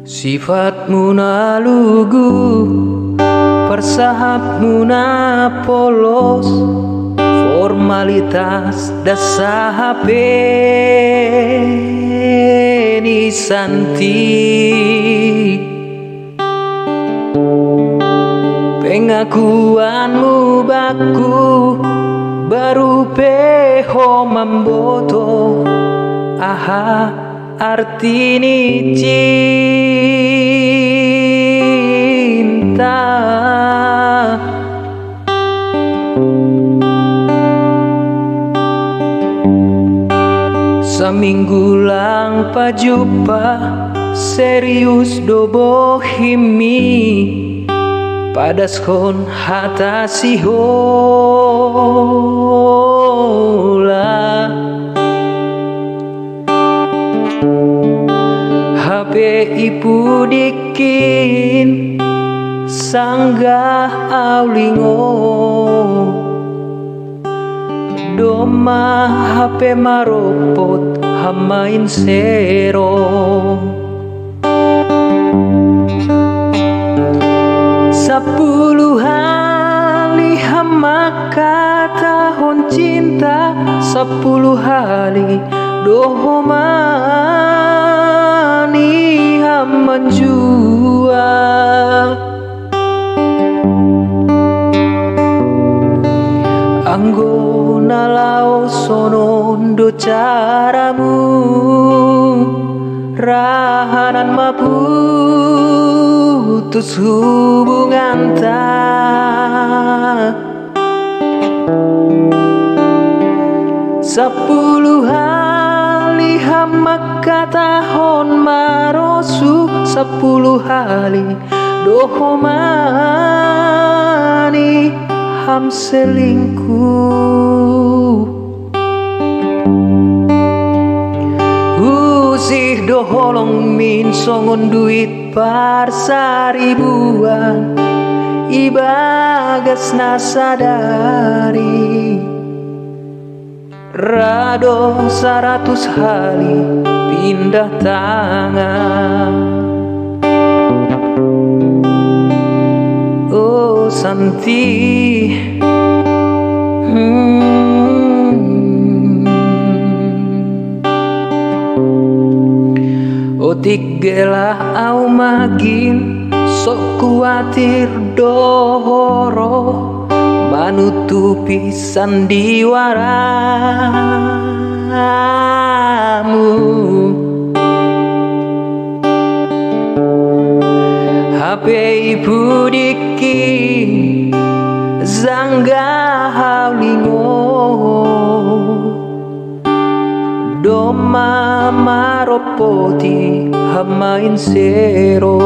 Sifatmu na lugu, persahapmu na polos, formalitas dasar HP ni santi. Pengakuanmu baku baru peho mamboto. Aha arti ni cinta. Seminggu lang pajumpa serius do bohimi, padaskon hatasi hola. HP ipu dikin sanggah aulingo, doma HP maropot hamain sero. 10 hari hamaka tahun cinta, 10 hari dohomani ham menjual. Anggona lao sonondo caramu, rahanan maputus hubungan tak. 10 hari hamaka tahun marosu, 10 hari dohomani ham selingkuh. Usih doholong min songon duit par saribuan, ibagas nasadari. Rado 100 hari pindah tangan. Oh Santi, otik gelah au magin sok kuatir dohoro, manutupi sandiwaramu. HP ibu diki zangga haulingo, doma maropoti hamain sero.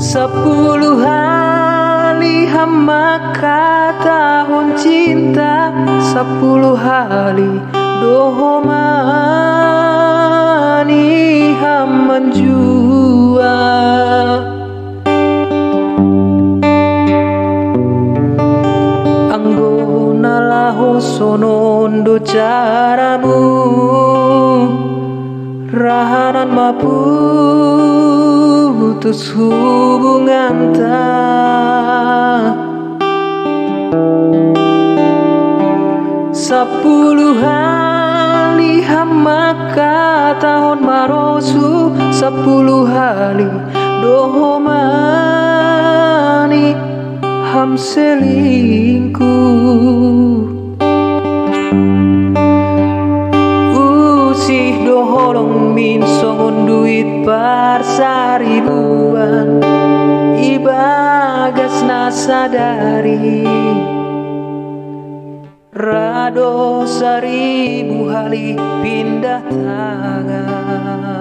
10 hari hamaka tahun cinta, 10 hari dohomani ham menjual. Anggona lahu sonondo caramu, rahanan maputus hubungan tak. 10 hari hamaka tahun marosu, 10 hari dohomani ham selingkuh. Usih doholong min songon duit par saribuan, ibagas nasadari. Rado 1000 hari pindah tangan.